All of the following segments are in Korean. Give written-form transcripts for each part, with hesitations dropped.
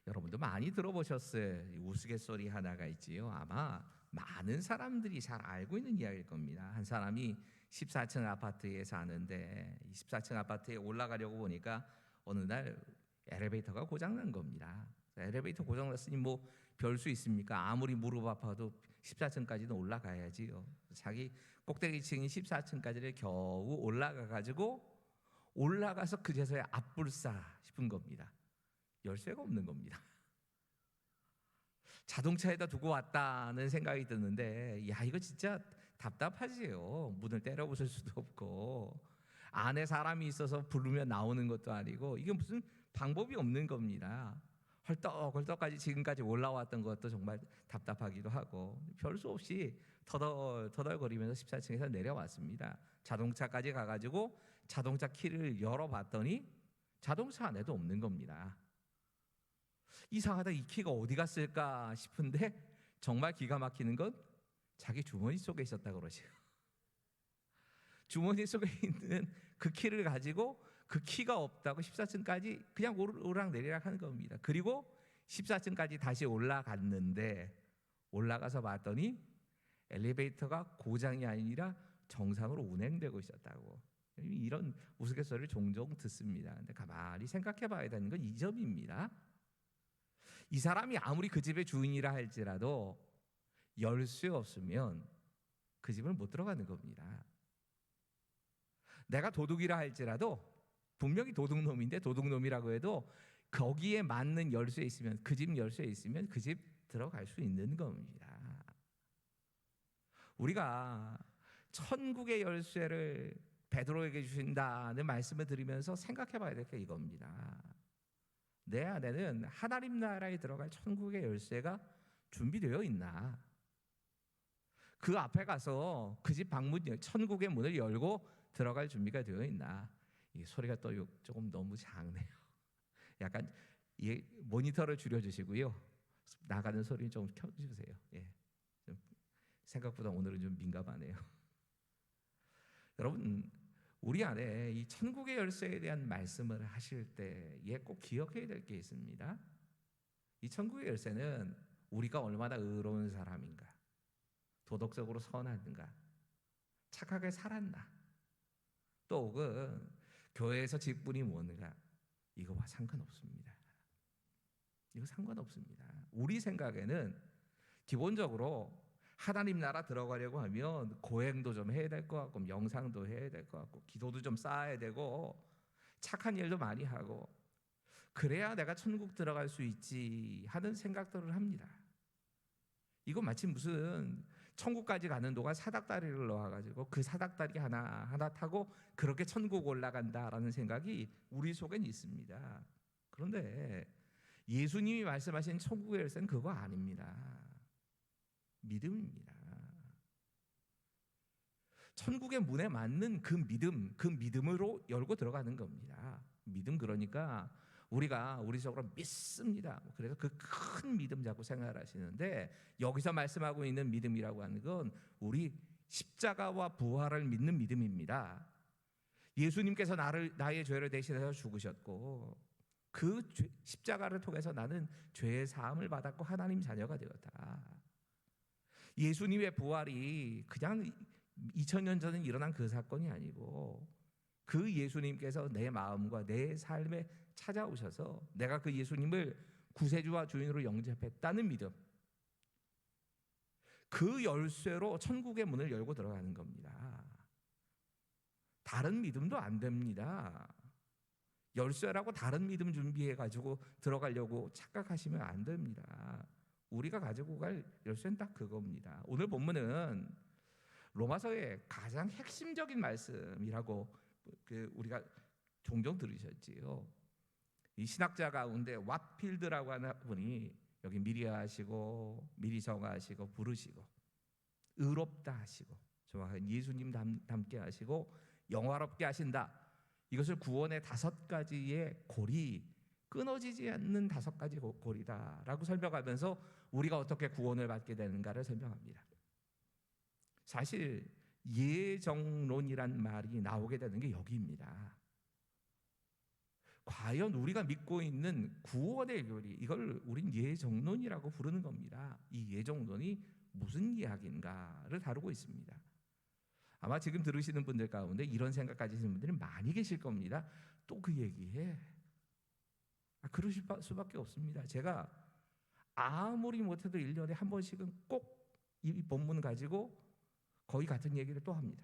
여러분도 많이 들어보셨어요. 우스갯소리 하나가 있지요. 아마 많은 사람들이 잘 알고 있는 이야기일 겁니다. 한 사람이 14층 아파트에 사는데 14층 아파트에 올라가려고 보니까 어느 날 엘리베이터가 고장난 겁니다. 엘리베이터 고장났으니 뭐 별 수 있습니까? 아무리 무릎 아파도 14층까지는 올라가야지요. 자기 꼭대기층인 14층까지를 겨우 올라가서 그제서야 앞불싸 싶은 겁니다. 열쇠가 없는 겁니다. 자동차에다 두고 왔다는 생각이 드는데, 야, 이거 진짜 답답하지요. 문을 때려 부술 수도 없고 안에 사람이 있어서 부르면 나오는 것도 아니고, 이게 무슨 방법이 없는 겁니다. 헐떡헐떡까지 지금까지 올라왔던 것도 정말 답답하기도 하고, 별 수 없이 터덜터덜거리면서 14층에서 내려왔습니다. 자동차까지 가가지고 자동차 키를 열어봤더니 자동차 안에도 없는 겁니다. 이상하다, 이 키가 어디 갔을까 싶은데 정말 기가 막히는 건 자기 주머니 속에 있었다 그러죠. 주머니 속에 있는 그 키를 가지고 그 키가 없다고 14층까지 그냥 오르락내리락 하는 겁니다. 그리고 14층까지 다시 올라갔는데, 올라가서 봤더니 엘리베이터가 고장이 아니라 정상으로 운행되고 있었다고. 이런 우스갯소리를 종종 듣습니다. 근데 가만히 생각해 봐야 되는 건 이 점입니다. 이 사람이 아무리 그 집의 주인이라 할지라도 열쇠 없으면 그 집을 못 들어가는 겁니다. 내가 도둑이라 할지라도 분명히 도둑놈인데, 도둑놈이라고 해도 거기에 맞는 열쇠 있으면, 그 집 열쇠 있으면 그 집 들어갈 수 있는 겁니다. 우리가 천국의 열쇠를 베드로에게 주신다는 말씀을 드리면서 생각해 봐야 될 게 이겁니다. 내 안에는 하나님 나라에 들어갈 천국의 열쇠가 준비되어 있나? 그 앞에 가서 그 집 방문, 천국의 문을 열고 들어갈 준비가 되어 있나? 이 소리가 또 조금 너무 작네요. 약간 모니터를 줄여주시고요, 나가는 소리 좀 켜주세요. 예, 좀 생각보다 오늘은 좀 민감하네요. 여러분, 우리 안에 이 천국의 열쇠에 대한 말씀을 하실 때에 꼭 기억해야 될 게 있습니다. 이 천국의 열쇠는 우리가 얼마나 의로운 사람인가, 도덕적으로 선한가, 착하게 살았나, 또 혹은 교회에서 직분이 뭔가, 이거와 상관없습니다. 이거 상관없습니다. 우리 생각에는 기본적으로 하나님 나라 들어가려고 하면 고행도 좀 해야 될 것 같고, 명상도 해야 될 것 같고, 기도도 좀 쌓아야 되고, 착한 일도 많이 하고, 그래야 내가 천국 들어갈 수 있지 하는 생각들을 합니다. 이거 마치 무슨 천국까지 가는 동안 사닥다리를 놓아가지고 그 사닥다리 하나 타고 그렇게 천국 올라간다라는 생각이 우리 속엔 있습니다. 그런데 예수님이 말씀하신 천국의 열쇠는 그거 아닙니다. 믿음입니다. 천국의 문에 맞는 그 믿음으로 열고 들어가는 겁니다. 믿음, 그러니까 우리가 우리 속으로 믿습니다. 그래서 그 큰 믿음 자꾸 생각하시는데, 여기서 말씀하고 있는 믿음이라고 하는 건 우리 십자가와 부활을 믿는 믿음입니다. 예수님께서 나의 죄를 대신해서 죽으셨고, 그 십자가를 통해서 나는 죄의 사함을 받았고 하나님 자녀가 되었다. 예수님의 부활이 그냥 2000년 전에 일어난 그 사건이 아니고, 그 예수님께서 내 마음과 내 삶에 찾아오셔서 내가 그 예수님을 구세주와 주인으로 영접했다는 믿음, 그 열쇠로 천국의 문을 열고 들어가는 겁니다. 다른 믿음도 안 됩니다. 열쇠라고 다른 믿음 준비해가지고 들어가려고 착각하시면 안 됩니다. 우리가 가지고 갈 열쇠는 딱 그겁니다. 오늘 본문은 로마서의 가장 핵심적인 말씀이라고 우리가 종종 들으셨지요. 이 신학자 가운데 왓필드라고 하는 분이 여기 미리하시고 미리정하시고 부르시고 의롭다 하시고 정확한 예수님 닮게 하시고 영화롭게 하신다, 이것을 구원의 5가지의 고리, 끊어지지 않는 5가지 고리다라고 설명하면서 우리가 어떻게 구원을 받게 되는가를 설명합니다. 사실 예정론이란 말이 나오게 되는 게 여기입니다. 과연 우리가 믿고 있는 구원의 교리, 이걸 우린 예정론이라고 부르는 겁니다. 이 예정론이 무슨 이야기인가를 다루고 있습니다. 아마 지금 들으시는 분들 가운데 이런 생각 가지시는 분들이 많이 계실 겁니다. 또 그 얘기해. 그러실 수밖에 없습니다. 제가 아무리 못해도 1년에 한 번씩은 꼭 이 본문 가지고 거의 같은 얘기를 또 합니다.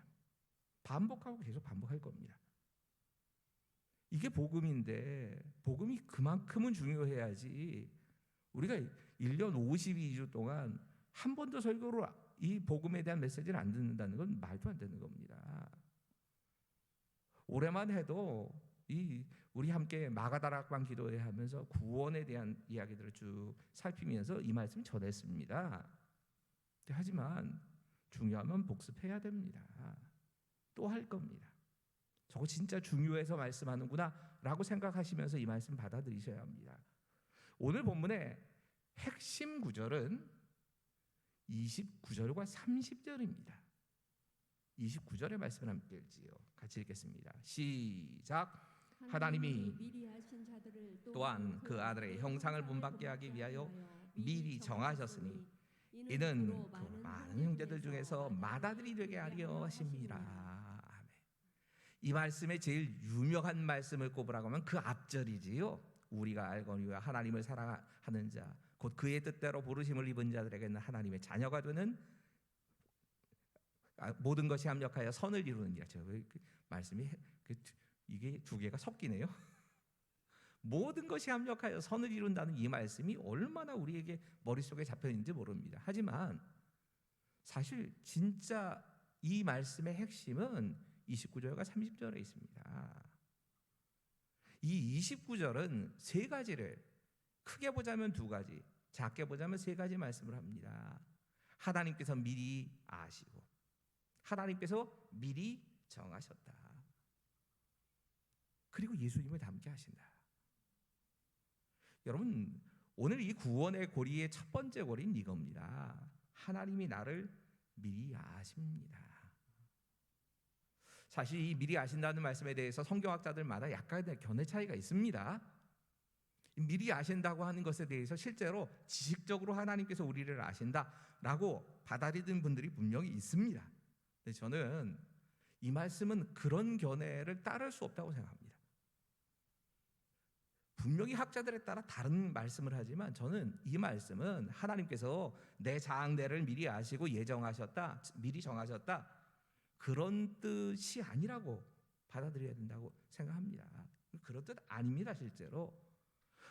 반복하고 계속 반복할 겁니다. 이게 복음인데 복음이 그만큼은 중요해야지 우리가 1년 52주 동안 한 번도 설교로 이 복음에 대한 메시지를 안 듣는다는 건 말도 안 되는 겁니다. 올해만 해도 우리 함께 마가다락방 기도회 하면서 구원에 대한 이야기들을 쭉 살피면서 이 말씀 전했습니다. 하지만 중요하면 복습해야 됩니다. 또 할 겁니다. 저거 진짜 중요해서 말씀하는구나 라고 생각하시면서 이 말씀 받아들이셔야 합니다. 오늘 본문의 핵심 구절은 29절과 30절입니다. 29절의 말씀을 함께 읽지요. 같이 읽겠습니다. 시작. 하나님이 또한 그 아들의 형상을 본받게 하기 위하여 미리 정하셨으니 이는 그 많은 형제들 중에서 맏아들이 되게 하려 하심이라. 아멘. 이 말씀의 제일 유명한 말씀을 꼽으라고 하면 그 앞절이지요. 우리가 알거니와 하나님을 사랑하는 자 곧 그의 뜻대로 부르심을 입은 자들에게는 하나님의 자녀가 되는 모든 것이 합력하여 선을 이루느니라. 말씀이 이게 두 개가 섞이네요. 모든 것이 합력하여 선을 이룬다는 이 말씀이 얼마나 우리에게 머릿속에 잡혀 있는지 모릅니다. 하지만 사실 진짜 이 말씀의 핵심은 29절과 30절에 있습니다. 이 29절은 세 가지를, 크게 보자면 두 가지, 작게 보자면 세 가지 말씀을 합니다. 하나님께서 미리 아시고 하나님께서 미리 정하셨다. 그리고 예수님을 닮게 하신다. 여러분, 오늘 이 구원의 고리의 첫 번째 고리는 이겁니다. 하나님이 나를 미리 아십니다. 사실 이 미리 아신다는 말씀에 대해서 성경학자들마다 약간의 견해 차이가 있습니다. 미리 아신다고 하는 것에 대해서 실제로 지식적으로 하나님께서 우리를 아신다라고 받아들이는 분들이 분명히 있습니다. 근데 저는 이 말씀은 그런 견해를 따를 수 없다고 생각합니다. 분명히 학자들에 따라 다른 말씀을 하지만 저는 이 말씀은 하나님께서 내 장래를 미리 아시고 예정하셨다, 미리 정하셨다, 그런 뜻이 아니라고 받아들여야 된다고 생각합니다. 그런 뜻 아닙니다. 실제로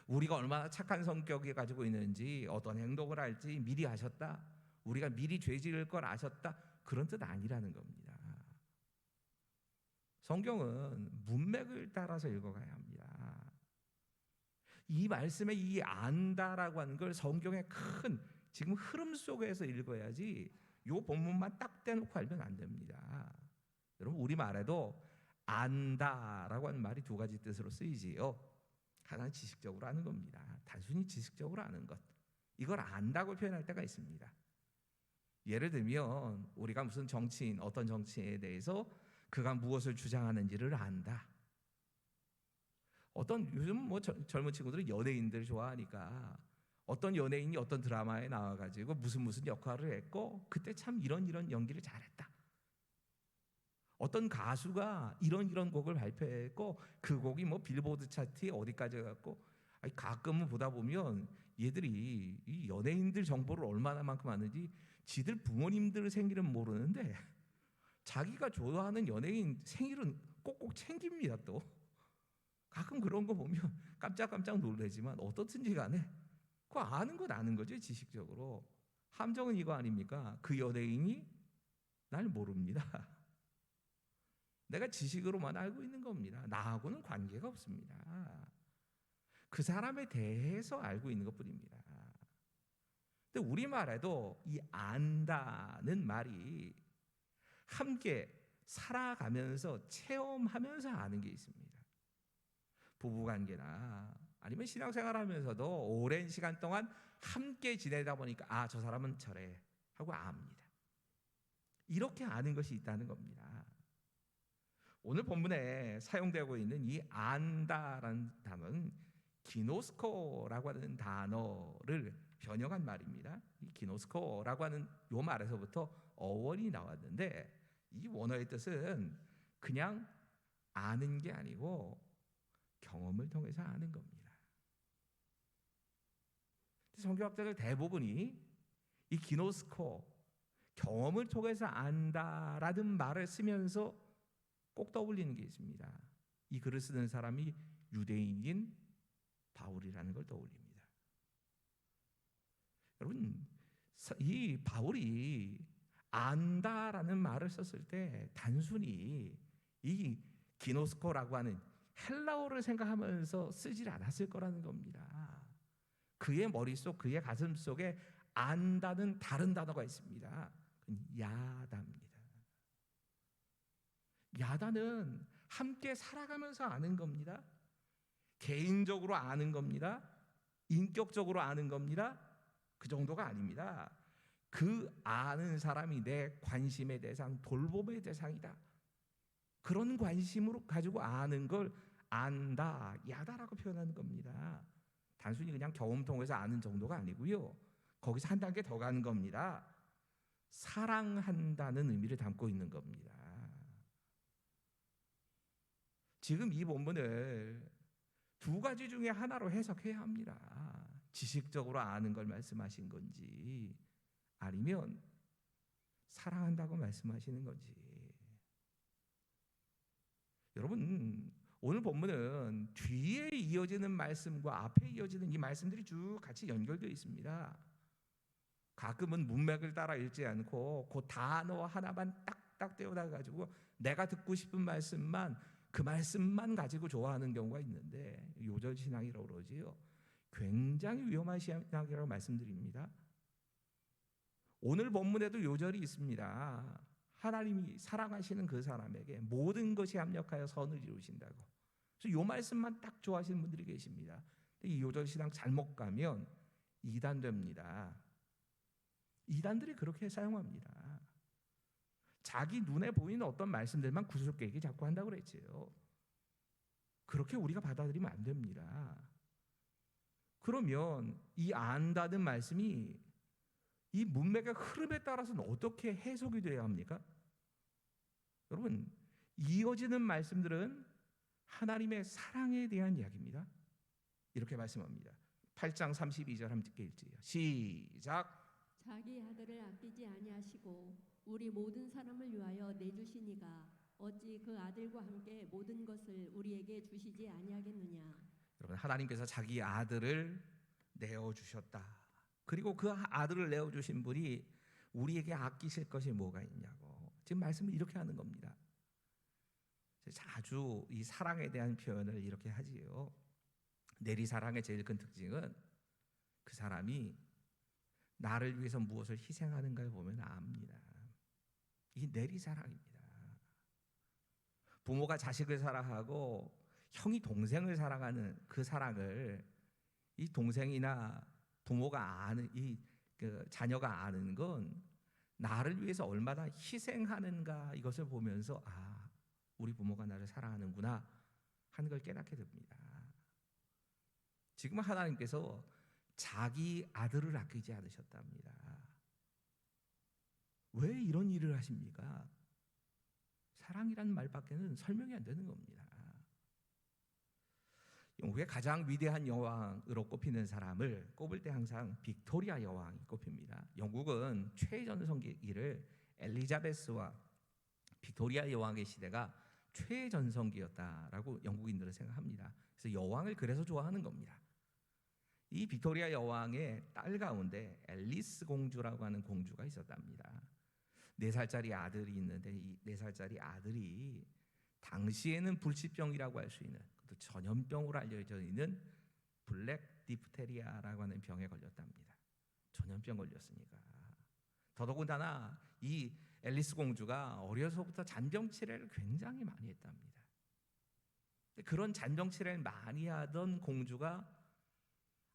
우리가 얼마나 착한 성격을 가지고 있는지, 어떤 행동을 할지 미리 아셨다, 우리가 미리 죄 지을 걸 아셨다, 그런 뜻 아니라는 겁니다. 성경은 문맥을 따라서 읽어가야 합니다. 이 말씀에 이 안다라고 하는 걸 성경의 큰 지금 흐름 속에서 읽어야지 이 본문만 딱 떼놓고 알면 안 됩니다. 여러분, 우리말에도 안다라고 하는 말이 두 가지 뜻으로 쓰이지요. 하나는 지식적으로 아는 겁니다. 단순히 지식적으로 아는 것, 이걸 안다고 표현할 때가 있습니다. 예를 들면 우리가 무슨 정치인, 어떤 정치인에 대해서 그가 무엇을 주장하는지를 안다. 요즘 뭐 젊은 친구들은 연예인들 좋아하니까 어떤 연예인이 어떤 드라마에 나와가지고 무슨 역할을 했고 그때 참 이런 연기를 잘했다. 어떤 가수가 이런 곡을 발표했고 그 곡이 뭐 빌보드 차트에 어디까지 갔고, 가끔은 보다 보면 얘들이 이 연예인들 정보를 얼마나만큼 아는지 지들 부모님들 생일은 모르는데 자기가 좋아하는 연예인 생일은 꼭꼭 챙깁니다. 또 가끔 그런 거 보면 깜짝깜짝 놀라지만 어떻든지 간에 그거 아는 건 아는 거죠. 지식적으로. 함정은 이거 아닙니까? 그 연예인이 날 모릅니다. 내가 지식으로만 알고 있는 겁니다. 나하고는 관계가 없습니다. 그 사람에 대해서 알고 있는 것뿐입니다. 근데 우리말에도 이 안다는 말이 함께 살아가면서 체험하면서 아는 게 있습니다. 부부관계나 아니면 신앙생활하면서도 오랜 시간 동안 함께 지내다 보니까 저 사람은 저래 하고 압니다. 이렇게 아는 것이 있다는 겁니다. 오늘 본문에 사용되고 있는 이 안다라는 단어는 기노스코라고 하는 단어를 변형한 말입니다. 이 기노스코라고 하는 요 말에서부터 어원이 나왔는데 이 원어의 뜻은 그냥 아는 게 아니고 경험을 통해서 아는 겁니다. 성경학자들 대부분이 이 기노스코, 경험을 통해서 안다라는 말을 쓰면서 꼭 떠올리는 게 있습니다. 이 글을 쓰는 사람이 유대인인 바울이라는 걸 떠올립니다. 여러분, 이 바울이 안다라는 말을 썼을 때 단순히 이 기노스코라고 하는 헬라어를 생각하면서 쓰질 않았을 거라는 겁니다. 그의 머릿속, 그의 가슴 속에 안다는 다른 단어가 있습니다. 야다입니다. 야다는 함께 살아가면서 아는 겁니다. 개인적으로 아는 겁니다. 인격적으로 아는 겁니다. 그 정도가 아닙니다. 그 아는 사람이 내 관심의 대상, 돌봄의 대상이다. 그런 관심으로 가지고 아는 걸 안다, 야다라고 표현하는 겁니다. 단순히 그냥 경험 통해서 아는 정도가 아니고요. 거기서 한 단계 더 가는 겁니다. 사랑한다는 의미를 담고 있는 겁니다. 지금 이 본문을 두 가지 중에 하나로 해석해야 합니다. 지식적으로 아는 걸 말씀하신 건지 아니면 사랑한다고 말씀하시는 건지. 여러분, 오늘 본문은 뒤에 이어지는 말씀과 앞에 이어지는 이 말씀들이 쭉 같이 연결되어 있습니다. 가끔은 문맥을 따라 읽지 않고 그 단어 하나만 딱딱 떼어다 가지고 내가 듣고 싶은 말씀만, 그 말씀만 가지고 좋아하는 경우가 있는데 요절 신앙이라고 그러지요. 굉장히 위험한 신앙이라고 말씀드립니다. 오늘 본문에도 요절이 있습니다. 하나님이 사랑하시는 그 사람에게 모든 것이 합력하여 선을 이루신다고. 그래서 이 말씀만 딱 좋아하시는 분들이 계십니다. 이 요절 신앙 잘못 가면 이단 됩니다. 이단들이 그렇게 사용합니다. 자기 눈에 보이는 어떤 말씀들만 구슬깨기 자꾸 한다고 그랬지요. 그렇게 우리가 받아들이면 안 됩니다. 그러면 이 안다는 말씀이 이 문맥의 흐름에 따라서는 어떻게 해석이 되어야 합니까? 여러분, 이어지는 말씀들은 하나님의 사랑에 대한 이야기입니다. 이렇게 말씀합니다. 8장 32절 함께 읽지요. 시작. 자기 아들을 아끼지 아니하시고 우리 모든 사람을 위하여 내주시니가 어찌 그 아들과 함께 모든 것을 우리에게 주시지 아니하겠느냐. 여러분, 하나님께서 자기 아들을 내어주셨다. 그리고 그 아들을 내어주신 분이 우리에게 아끼실 것이 뭐가 있냐고. 지금 말씀을 이렇게 하는 겁니다. 자주 이 사랑에 대한 표현을 이렇게 하지요. 내리사랑의 제일 큰 특징은 그 사람이 나를 위해서 무엇을 희생하는가를 보면 압니다. 이 내리사랑입니다. 부모가 자식을 사랑하고 형이 동생을 사랑하는 그 사랑을 이 동생이나 부모가 아는, 그 자녀가 아는 건 나를 위해서 얼마나 희생하는가, 이것을 보면서 우리 부모가 나를 사랑하는구나 하는 걸 깨닫게 됩니다. 지금 하나님께서 자기 아들을 아끼지 않으셨답니다. 왜 이런 일을 하십니까? 사랑이라는 말밖에는 설명이 안 되는 겁니다. 영국의 가장 위대한 여왕으로 꼽히는 사람을 꼽을 때 항상 빅토리아 여왕이 꼽힙니다. 영국은 최전성기를 엘리자베스와 빅토리아 여왕의 시대가 최전성기였다라고 영국인들은 생각합니다. 그래서 여왕을 그래서 좋아하는 겁니다. 이 빅토리아 여왕의 딸 가운데 앨리스 공주라고 하는 공주가 있었답니다. 4살짜리 아들이 있는데 이 4살짜리 아들이 당시에는 불치병이라고 할 수 있는, 또 전염병으로 알려져 있는 블랙 디프테리아라고 하는 병에 걸렸답니다. 전염병 걸렸으니까. 더더군다나 이 앨리스 공주가 어려서부터 잔병 치레를 굉장히 많이 했답니다. 그런 잔병 치레를 많이 하던 공주가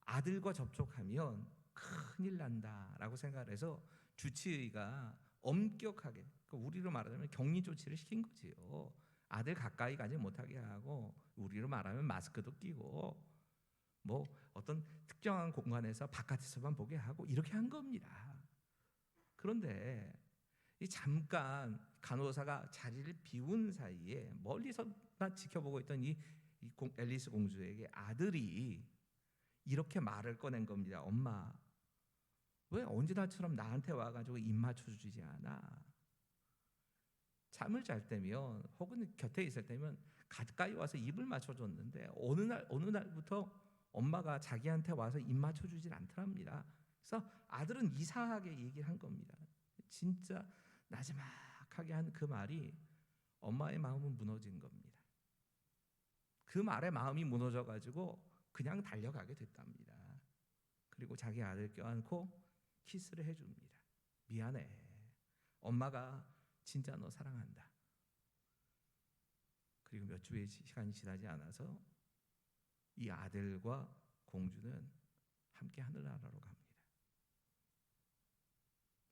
아들과 접촉하면 큰일 난다라고 생각을 해서 주치의가 엄격하게, 우리로 말하자면 격리 조치를 시킨 거지요. 아들 가까이 가지 못하게 하고, 우리로 말하면 마스크도 끼고, 뭐 어떤 특정한 공간에서 바깥에서만 보게 하고 이렇게 한 겁니다. 그런데 이 잠깐 간호사가 자리를 비운 사이에 멀리서만 지켜보고 있던 앨리스 공주에게 아들이 이렇게 말을 꺼낸 겁니다. 엄마, 왜 언제나처럼 나한테 와가지고 입 맞춰주지 않아? 잠을 잘 때면 혹은 곁에 있을 때면 가까이 와서 입을 맞춰줬는데 어느 날부터 엄마가 자기한테 와서 입 맞춰주질 않더랍니다. 그래서 아들은 이상하게 얘기를 한 겁니다. 진짜 나지막하게 한 그 말이 엄마의 마음은 무너진 겁니다. 그 말에 마음이 무너져가지고 그냥 달려가게 됐답니다. 그리고 자기 아들 껴안고 키스를 해줍니다. 미안해. 엄마가 진짜 너 사랑한다. 그리고 몇 주의 시간이 지나지 않아서 이 아들과 공주는 함께 하늘나라로 갑니다.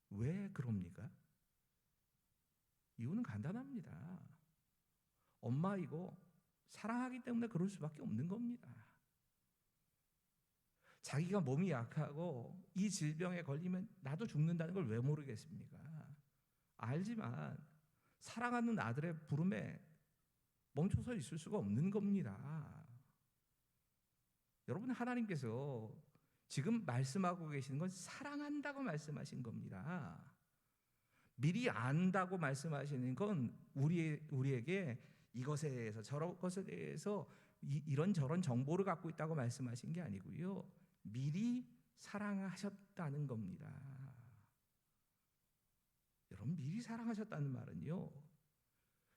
왜 그럽니까? 이유는 간단합니다. 엄마이고 사랑하기 때문에 그럴 수밖에 없는 겁니다. 자기가 몸이 약하고 이 질병에 걸리면 나도 죽는다는 걸 왜 모르겠습니까? 알지만 사랑하는 아들의 부름에 멈춰서 있을 수가 없는 겁니다. 여러분, 하나님께서 지금 말씀하고 계시는 건 사랑한다고 말씀하신 겁니다. 미리 안다고 말씀하시는 건 우리에게 이것에 대해서 저런 것에 대해서 이런저런 정보를 갖고 있다고 말씀하신 게 아니고요. 미리 사랑하셨다는 겁니다. 여러분, 미리 사랑하셨다는 말은요,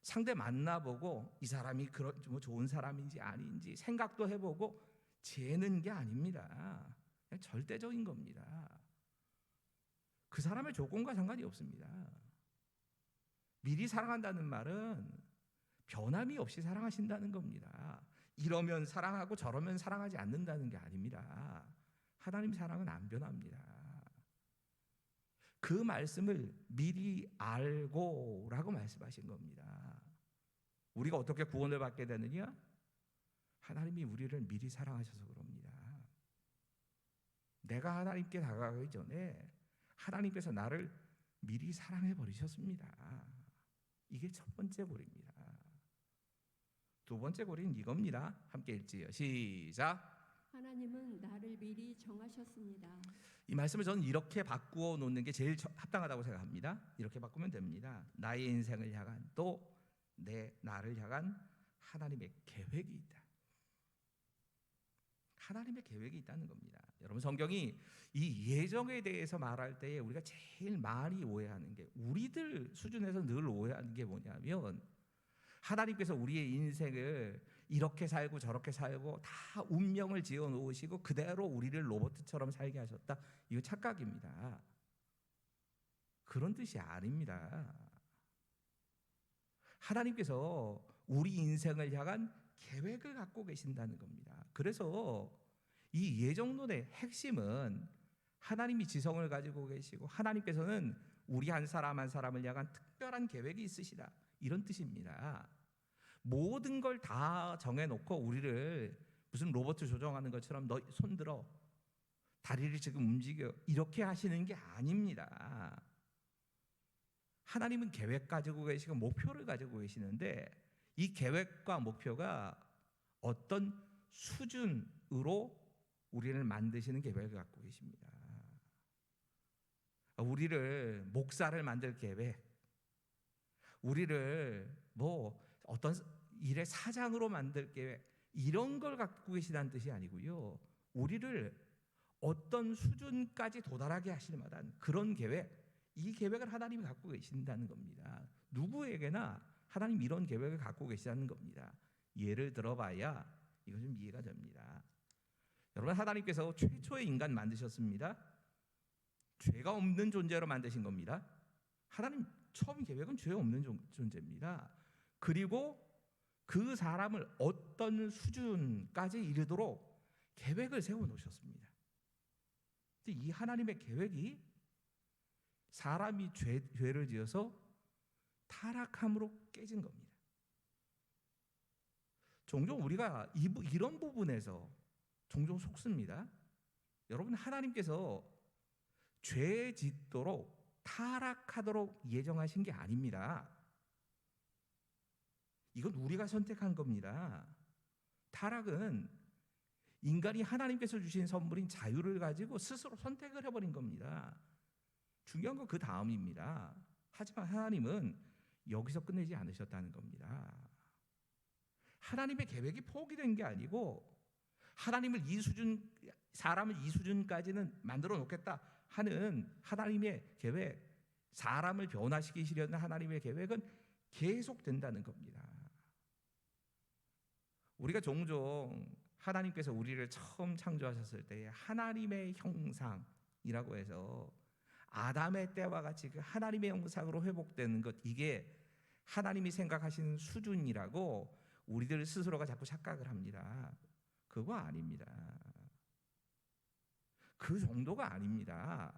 상대 만나보고 이 사람이 뭐 좋은 사람인지 아닌지 생각도 해보고 재는 게 아닙니다. 그냥 절대적인 겁니다. 그 사람의 조건과 상관이 없습니다. 미리 사랑한다는 말은 변함이 없이 사랑하신다는 겁니다. 이러면 사랑하고 저러면 사랑하지 않는다는 게 아닙니다. 하나님 사랑은 안 변합니다. 그 말씀을 미리 알고라고 말씀하신 겁니다. 우리가 어떻게 구원을 받게 되느냐? 하나님이 우리를 미리 사랑하셔서 그럽니다. 내가 하나님께 다가가기 전에 하나님께서 나를 미리 사랑해 버리셨습니다. 이게 첫 번째 고리입니다. 두 번째 고리는 이겁니다. 함께 읽지요. 시작. 하나님은 나를 미리 정하셨습니다. 이 말씀을 저는 이렇게 바꾸어 놓는 게 제일 합당하다고 생각합니다. 이렇게 바꾸면 됩니다. 나의 인생을 향한, 또 나를 향한 하나님의 계획이 있다. 하나님의 계획이 있다는 겁니다. 여러분, 성경이 이 예정에 대해서 말할 때에 우리가 제일 많이 오해하는 게, 우리들 수준에서 늘 오해하는 게 뭐냐면, 하나님께서 우리의 인생을 이렇게 살고 저렇게 살고 다 운명을 지어 놓으시고 그대로 우리를 로봇처럼 살게 하셨다. 이거 착각입니다. 그런 뜻이 아닙니다. 하나님께서 우리 인생을 향한 계획을 갖고 계신다는 겁니다. 그래서 이 예정론의 핵심은 하나님이 지성을 가지고 계시고 하나님께서는 우리 한 사람 한 사람을 향한 특별한 계획이 있으시다, 이런 뜻입니다. 모든 걸 다 정해놓고 우리를 무슨 로봇 조정하는 것처럼 너 손들어, 다리를 지금 움직여, 이렇게 하시는 게 아닙니다. 하나님은 계획 가지고 계시고 목표를 가지고 계시는데, 이 계획과 목표가 어떤 수준으로 우리를 만드시는 계획을 갖고 계십니다. 우리를 목사를 만들 계획, 우리를 뭐 어떤 일의 사장으로 만들 계획, 이런 걸 갖고 계시다는 뜻이 아니고요. 우리를 어떤 수준까지 도달하게 하실 만한 그런 계획, 이 계획을 하나님이 갖고 계신다는 겁니다. 누구에게나 하나님 이런 계획을 갖고 계시다는 겁니다. 예를 들어봐야 이거 좀 이해가 됩니다. 여러분, 하나님께서 최초의 인간 만드셨습니다. 죄가 없는 존재로 만드신 겁니다. 하나님 처음 계획은 죄 없는 존재입니다. 그리고 그 사람을 어떤 수준까지 이르도록 계획을 세워놓으셨습니다. 이 하나님의 계획이 사람이 죄를 지어서 타락함으로 깨진 겁니다. 종종 우리가 이런 부분에서 종종 속습니다. 여러분, 하나님께서 죄 짓도록 타락하도록 예정하신 게 아닙니다. 이건 우리가 선택한 겁니다. 타락은 인간이 하나님께서 주신 선물인 자유를 가지고 스스로 선택을 해버린 겁니다. 중요한 건 그 다음입니다. 하지만 하나님은 여기서 끝내지 않으셨다는 겁니다. 하나님의 계획이 포기된 게 아니고 하나님을 사람을 이 수준까지는 만들어 놓겠다 하는 하나님의 계획, 사람을 변화시키시려는 하나님의 계획은 계속된다는 겁니다. 우리가 종종 하나님께서 우리를 처음 창조하셨을 때 하나님의 형상이라고 해서 아담의 때와 같이 그 하나님의 형상으로 회복되는 것, 이게 하나님이 생각하시는 수준이라고 우리들 스스로가 자꾸 착각을 합니다. 그거 아닙니다. 그 정도가 아닙니다.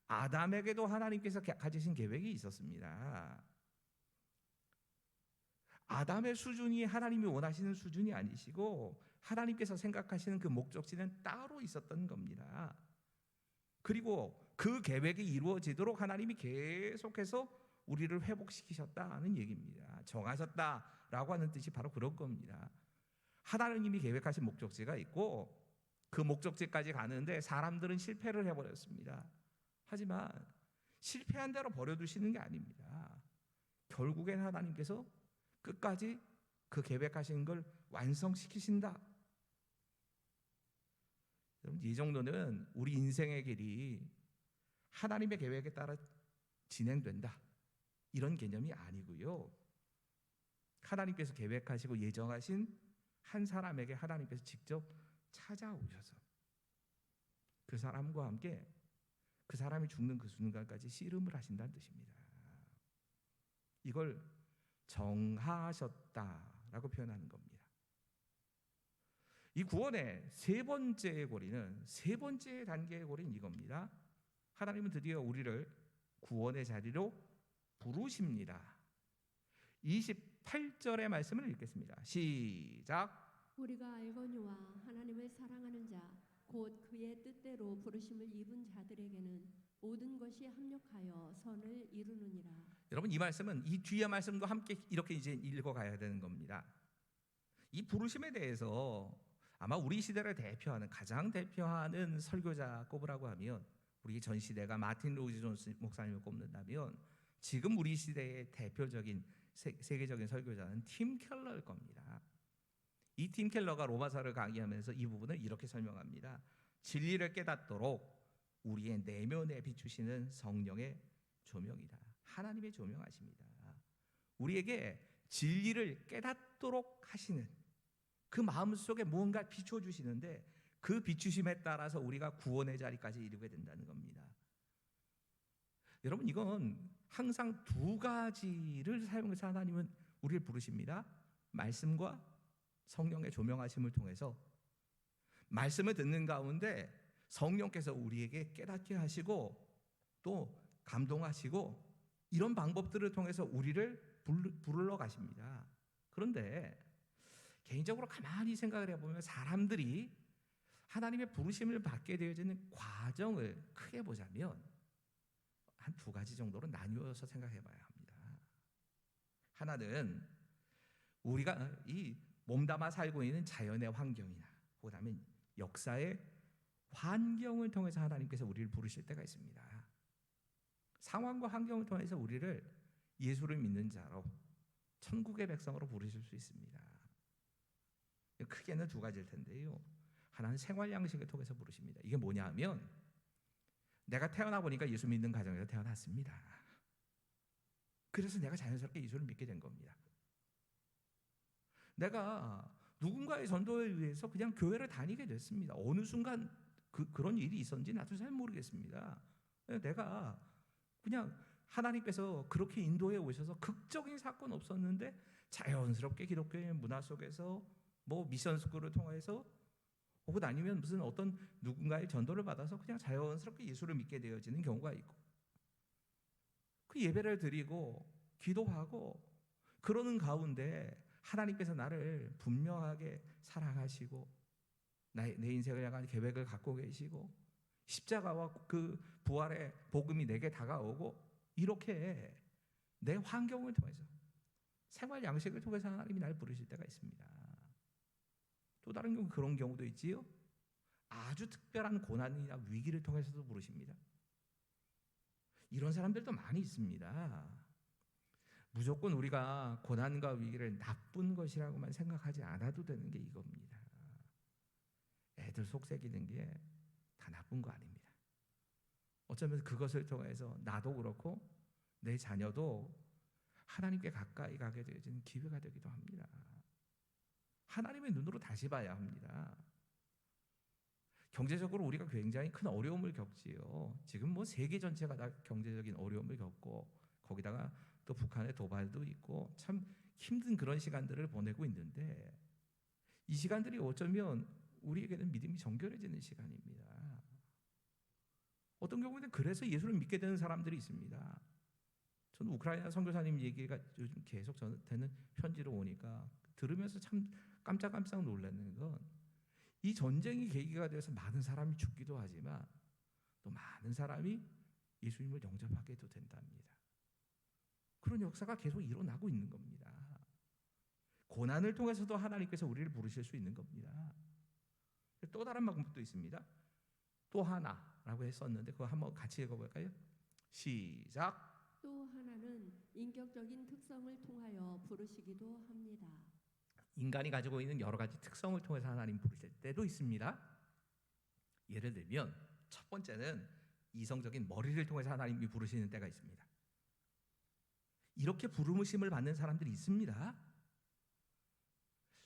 아담에게도 하나님께서 가지신 계획이 있었습니다. 아담의 수준이 하나님이 원하시는 수준이 아니시고 하나님께서 생각하시는 그 목적지는 따로 있었던 겁니다. 그리고 그 계획이 이루어지도록 하나님이 계속해서 우리를 회복시키셨다는 얘기입니다. 정하셨다라고 하는 뜻이 바로 그런 겁니다. 하나님이 계획하신 목적지가 있고 그 목적지까지 가는데 사람들은 실패를 해버렸습니다. 하지만 실패한 대로 버려두시는 게 아닙니다. 결국엔 하나님께서 끝까지 그 계획하신 걸 완성시키신다. 여러분, 이 정도는 우리 인생의 길이 하나님의 계획에 따라 진행된다, 이런 개념이 아니고요. 하나님께서 계획하시고 예정하신 한 사람에게 하나님께서 직접 찾아오셔서 그 사람과 함께 그 사람이 죽는 그 순간까지 씨름을 하신다는 뜻입니다. 이걸 정하셨다라고 표현하는 겁니다. 이 구원의 세 번째 고리는, 세 번째 단계의 고리는 이겁니다. 하나님은 드디어 우리를 구원의 자리로 부르십니다. 28절의 말씀을 읽겠습니다. 시작. 우리가 알거니와 하나님을 사랑하는 자 곧 그의 뜻대로 부르심을 입은 자들에게는 모든 것이 합력하여 선을 이루느니라. 여러분, 이 말씀은 이 뒤의 말씀과 함께 이렇게 이제 읽어가야 되는 겁니다. 이 부르심에 대해서 아마 우리 시대를 대표하는, 가장 대표하는 설교자 꼽으라고 하면, 우리 전 시대가 마틴 로이드 존스 목사님을 꼽는다면 지금 우리 시대의 대표적인 세계적인 설교자는 팀 켈러일 겁니다. 이 팀 켈러가 로마서를 강의하면서 이 부분을 이렇게 설명합니다. 진리를 깨닫도록 우리의 내면에 비추시는 성령의 조명이다. 하나님의 조명하십니다. 우리에게 진리를 깨닫도록 하시는 그 마음속에 무언가 비춰주시는데 그 비추심에 따라서 우리가 구원의 자리까지 이르게 된다는 겁니다. 여러분, 이건 항상 두 가지를 사용해서 하나님은 우리를 부르십니다. 말씀과 성령의 조명하심을 통해서 말씀을 듣는 가운데 성령께서 우리에게 깨닫게 하시고 또 감동하시고 이런 방법들을 통해서 우리를 부르러 가십니다. 그런데 개인적으로 가만히 생각을 해보면 사람들이 하나님의 부르심을 받게 되어지는 과정을 크게 보자면 한 두 가지 정도로 나뉘어서 생각해 봐야 합니다. 하나는 우리가 이 몸담아 살고 있는 자연의 환경이나 그다음에 역사의 환경을 통해서 하나님께서 우리를 부르실 때가 있습니다. 상황과 환경을 통해서 우리를 예수를 믿는 자로, 천국의 백성으로 부르실 수 있습니다. 크게는 두 가지일 텐데요. 하나는 생활 양식을 통해서 부르십니다. 이게 뭐냐 하면 내가 태어나 보니까 예수 믿는 가정에서 태어났습니다. 그래서 내가 자연스럽게 예수를 믿게 된 겁니다. 내가 누군가의 전도에 의해서 그냥 교회를 다니게 됐습니다. 어느 순간 그런 일이 있었는지 나도 잘 모르겠습니다. 내가 그냥 하나님께서 그렇게 인도해 오셔서 극적인 사건 없었는데 자연스럽게 기독교의 문화 속에서 뭐 미션 스쿨을 통해서 혹은 아니면 무슨 어떤 누군가의 전도를 받아서 그냥 자연스럽게 예수를 믿게 되어지는 경우가 있고, 그 예배를 드리고 기도하고 그러는 가운데 하나님께서 나를 분명하게 사랑하시고 내 인생을 향한 계획을 갖고 계시고 십자가와 그 부활의 복음이 내게 다가오고 이렇게 내 환경을 통해서 생활 양식을 통해서 하나님이 나를 부르실 때가 있습니다. 또 다른 경우 그런 경우도 있지요. 아주 특별한 고난이나 위기를 통해서도 부르십니다. 이런 사람들도 많이 있습니다. 무조건 우리가 고난과 위기를 나쁜 것이라고만 생각하지 않아도 되는 게 이겁니다. 애들 속삭이는 게 다 나쁜 거 아닙니다. 어쩌면 그것을 통해서 나도 그렇고 내 자녀도 하나님께 가까이 가게 되어지는 기회가 되기도 합니다. 하나님의 눈으로 다시 봐야 합니다. 경제적으로 우리가 굉장히 큰 어려움을 겪지요. 지금 뭐 세계 전체가 다 경제적인 어려움을 겪고 거기다가 또 북한의 도발도 있고 참 힘든 그런 시간들을 보내고 있는데 이 시간들이 어쩌면 우리에게는 믿음이 정결해지는 시간입니다. 어떤 경우에는 그래서 예수를 믿게 되는 사람들이 있습니다. 저는 우크라이나 선교사님 얘기가 요즘 계속 저한테는 편지로 오니까 들으면서 참 깜짝깜짝 놀라는 건 이 전쟁이 계기가 돼서 많은 사람이 죽기도 하지만 또 많은 사람이 예수님을 영접하게도 된답니다. 그런 역사가 계속 일어나고 있는 겁니다. 고난을 통해서도 하나님께서 우리를 부르실 수 있는 겁니다. 또 다른 방법도 있습니다. 또 하나라고 했었는데 그거 한번 같이 읽어볼까요? 시작. 또 하나는 인격적인 특성을 통하여 부르시기도 합니다. 인간이 가지고 있는 여러 가지 특성을 통해서 하나님 부르실 때도 있습니다. 예를 들면 첫 번째는 이성적인 머리를 통해서 하나님이 부르시는 때가 있습니다. 이렇게 부르심을 받는 사람들이 있습니다.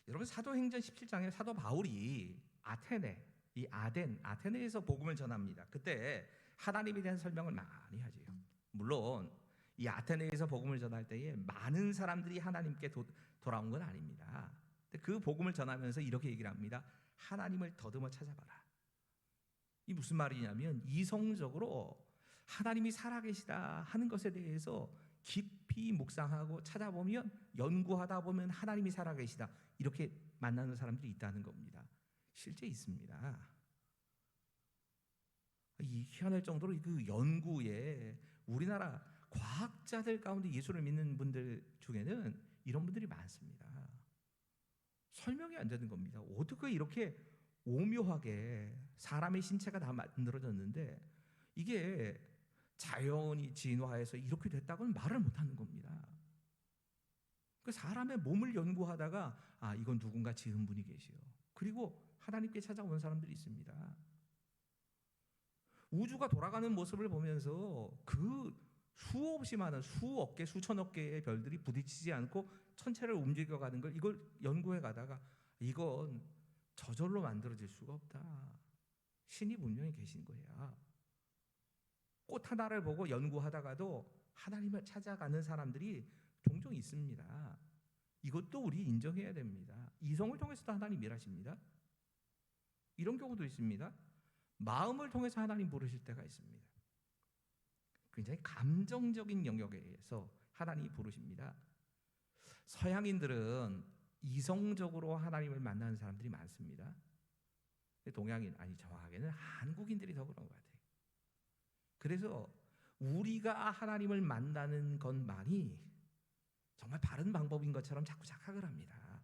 여러분 사도행전 17장에 사도 바울이 아테네에서 복음을 전합니다. 그때 하나님에 대한 설명을 많이 하지요. 물론 이 아테네에서 복음을 전할 때에 많은 사람들이 하나님께 돌아온 건 아닙니다. 그 복음을 전하면서 이렇게 얘기를 합니다. 하나님을 더듬어 찾아봐라. 이 무슨 말이냐면 이성적으로 하나님이 살아계시다 하는 것에 대해서 깊이 묵상하고 찾아보면 연구하다 보면 하나님이 살아계시다 이렇게 만나는 사람들이 있다는 겁니다. 실제 있습니다. 이 희한할 정도로 그 연구에 우리나라 과학자들 가운데 예수를 믿는 분들 중에는 이런 분들이 많습니다. 설명이 안 되는 겁니다. 어떻게 이렇게 오묘하게 사람의 신체가 다 만들어졌는데 이게 자연이 진화해서 이렇게 됐다고는 말을 못하는 겁니다. 그 사람의 몸을 연구하다가 이건 누군가 지은 분이 계시요. 그리고 하나님께 찾아온 사람들이 있습니다. 우주가 돌아가는 모습을 보면서 그 수없이 많은 수억 개, 수천억 개의 별들이 부딪히지 않고 천체를 움직여가는 걸 이걸 연구해 가다가 이건 저절로 만들어질 수가 없다. 신이 분명히 계신 거야. 꽃 하나를 보고 연구하다가도 하나님을 찾아가는 사람들이 종종 있습니다. 이것도 우리 인정해야 됩니다. 이성을 통해서도 하나님 일하십니다. 이런 경우도 있습니다. 마음을 통해서 하나님 부르실 때가 있습니다. 굉장히 감정적인 영역에서 하나님이 부르십니다. 서양인들은 이성적으로 하나님을 만나는 사람들이 많습니다. 동양인, 정확하게는 한국인들이 더 그런 것 같아요. 그래서 우리가 하나님을 만나는 것만이 정말 바른 방법인 것처럼 자꾸 착각을 합니다.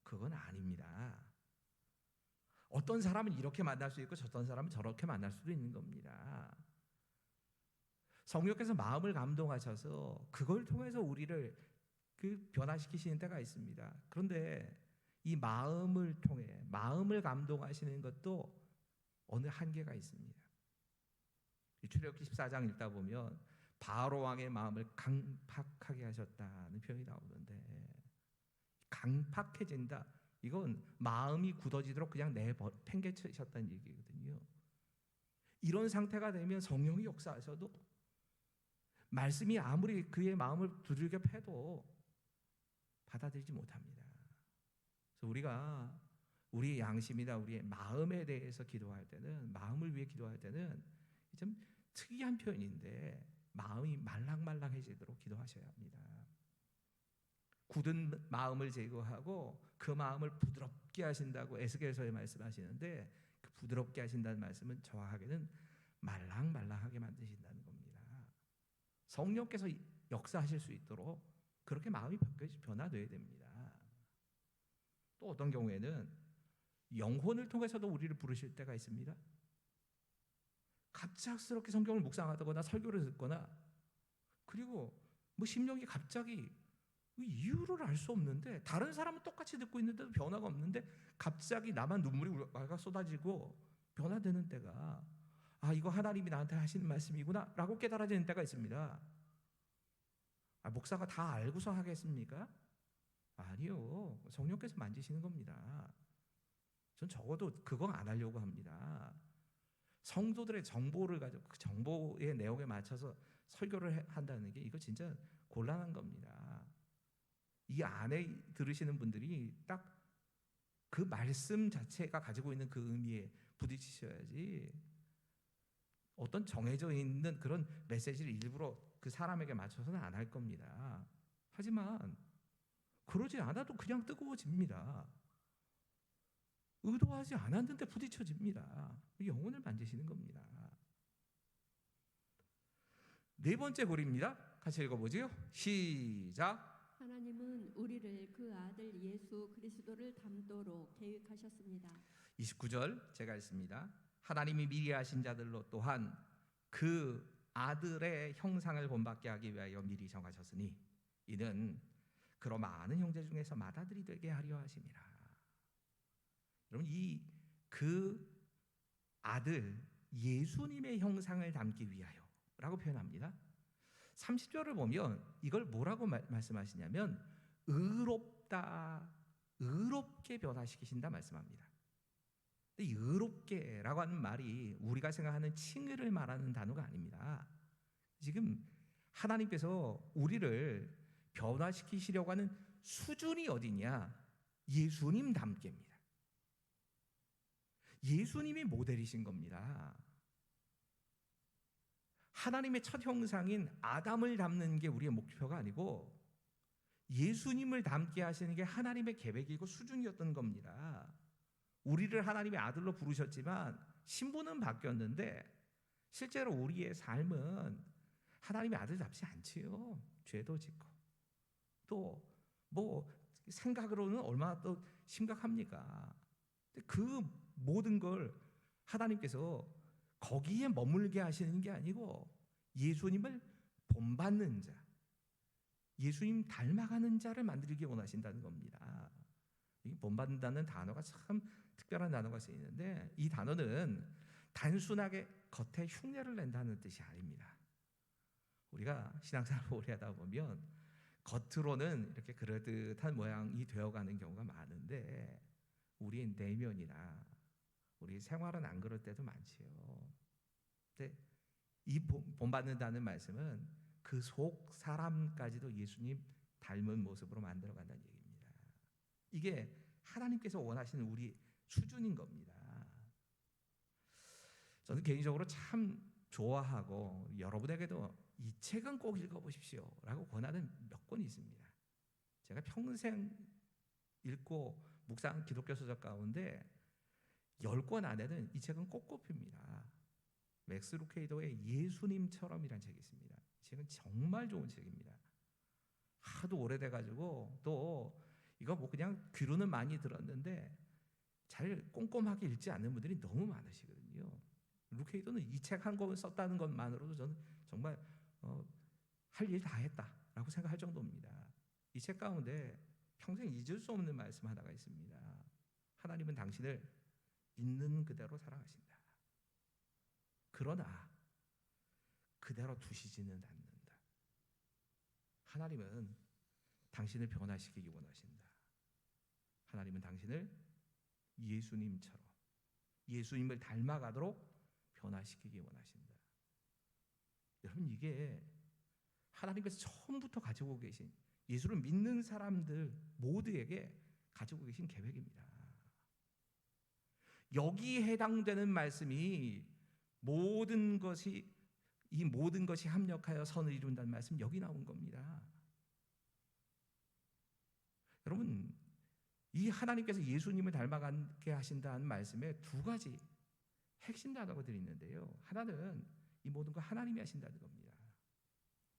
그건 아닙니다. 어떤 사람은 이렇게 만날 수 있고 어떤 사람은 저렇게 만날 수도 있는 겁니다. 성령께서 마음을 감동하셔서 그걸 통해서 우리를 변화시키시는 때가 있습니다. 그런데 이 마음을 통해 마음을 감동하시는 것도 어느 한계가 있습니다. 출애굽기 14장 읽다 보면 바로 왕의 마음을 강팍하게 하셨다는 표현이 나오는데 강팍해진다. 이건 마음이 굳어지도록 그냥 팽개치셨다는 얘기거든요. 이런 상태가 되면 성령이 역사하셔도 말씀이 아무리 그의 마음을 두들겨 패도 받아들이지 못합니다. 그래서 우리가 우리의 양심이나 우리의 마음에 대해서 기도할 때는 마음을 위해 기도할 때는 좀 특이한 표현인데 마음이 말랑말랑해지도록 기도하셔야 합니다. 굳은 마음을 제거하고 그 마음을 부드럽게 하신다고 에스겔서에 말씀하시는데, 그 부드럽게 하신다는 말씀은 정확하게는 말랑말랑하게 만드신다는 겁니다. 성령께서 역사하실 수 있도록 그렇게 마음이 변화되어야 됩니다. 또 어떤 경우에는 영혼을 통해서도 우리를 부르실 때가 있습니다. 갑작스럽게 성경을 묵상하거나 설교를 듣거나, 그리고 뭐 심령이 갑자기 이유를 알 수 없는데, 다른 사람은 똑같이 듣고 있는데도 변화가 없는데 갑자기 나만 눈물이 왈가 쏟아지고 변화되는 때가, 아, 이거 하나님이 나한테 하시는 말씀이구나 라고 깨달아지는 때가 있습니다. 목사가 다 알고서 하겠습니까? 아니요. 성령께서 만지시는 겁니다. 전 적어도 그거 안 하려고 합니다. 성도들의 정보를 가지고 그 정보의 내용에 맞춰서 설교를 한다는 게, 이거 진짜 곤란한 겁니다. 이 안에 들으시는 분들이 딱 그 말씀 자체가 가지고 있는 그 의미에 부딪히셔야지, 어떤 정해져 있는 그런 메시지를 일부러 그 사람에게 맞춰서는 안 할 겁니다. 하지만 그러지 않아도 그냥 뜨거워집니다. 의도하지 않았는데 부딪혀집니다. 영혼을 만지시는 겁니다. 네 번째 고리입니다. 같이 읽어보죠. 시작. 하나님은 우리를 그 아들 예수 그리스도를 닮도록 계획하셨습니다. 29절 제가 읽습니다. 하나님이 미리 하신 자들로 또한 그 아들의 형상을 본받게 하기 위하여 미리 정하셨으니, 이는 그로 많은 형제 중에서 맏아들이 되게 하려 하심이라. 여러분, 이 그 아들 예수님의 형상을 담기 위하여라고 표현합니다. 30절을 보면 이걸 뭐라고 말씀하시냐면, 의롭다, 의롭게 변화시키신다 말씀합니다. 이 의롭게라고 하는 말이 우리가 생각하는 칭의를 말하는 단어가 아닙니다. 지금 하나님께서 우리를 변화시키시려고 하는 수준이 어디냐? 예수님 닮게입니다. 예수님이 모델이신 겁니다. 하나님의 첫 형상인 아담을 닮는 게 우리의 목표가 아니고, 예수님을 닮게 하시는 게 하나님의 계획이고 수준이었던 겁니다. 우리를 하나님의 아들로 부르셨지만 신분은 바뀌었는데 실제로 우리의 삶은 하나님의 아들답지 않지요. 죄도 짓고, 또 뭐 생각으로는 얼마나 또 심각합니까? 그 모든 걸 하나님께서 거기에 머물게 하시는 게 아니고, 예수님을 본받는 자, 예수님 닮아가는 자를 만들기 원하신다는 겁니다. 이 본받는다는 단어가 참 특별한 단어가 쓰이는데, 이 단어는 단순하게 겉에 흉내를 낸다는 뜻이 아닙니다. 우리가 신앙생활을 오래 하다 보면 겉으로는 이렇게 그럴듯한 모양이 되어가는 경우가 많은데, 우리의 내면이나 우리 생활은 안 그럴 때도 많지요. 근데 이 본받는다는 말씀은 그 속 사람까지도 예수님 닮은 모습으로 만들어간다는 얘기입니다. 이게 하나님께서 원하시는 우리 수준인 겁니다. 저는 개인적으로 참 좋아하고, 여러분에게도 이 책은 꼭 읽어보십시오 라고 권하는 몇 권이 있습니다. 제가 평생 읽고 묵상한 기독교 서적 가운데 10권 안에는 이 책은 꼭 꼽힙니다. 맥스 루케이도의 예수님처럼이라는 책이 있습니다. 이 책은 정말 좋은 책입니다. 하도 오래돼가지고, 또 이거 뭐 그냥 귀로는 많이 들었는데 잘 꼼꼼하게 읽지 않는 분들이 너무 많으시거든요. 루케이도는 이 책 한 권을 썼다는 것만으로도 저는 정말 할 일 다 했다라고 생각할 정도입니다. 이 책 가운데 평생 잊을 수 없는 말씀 하나가 있습니다. 하나님은 당신을 있는 그대로 사랑하신다. 그러나 그대로 두시지는 않는다. 하나님은 당신을 변화시키기 원하신다. 하나님은 당신을 예수님처럼, 예수님을 닮아가도록 변화시키기 원하신다. 여러분, 이게 하나님께서 처음부터 가지고 계신, 예수를 믿는 사람들 모두에게 가지고 계신 계획입니다. 여기에 해당되는 말씀이 모든 것이 합력하여 선을 이룬다는 말씀, 여기 나온 겁니다. 여러분, 이 하나님께서 예수님을 닮아가게 하신다는 말씀에 두 가지 핵심 단어들이 있는데요. 하나는 이 모든 거 하나님이 하신다는 겁니다.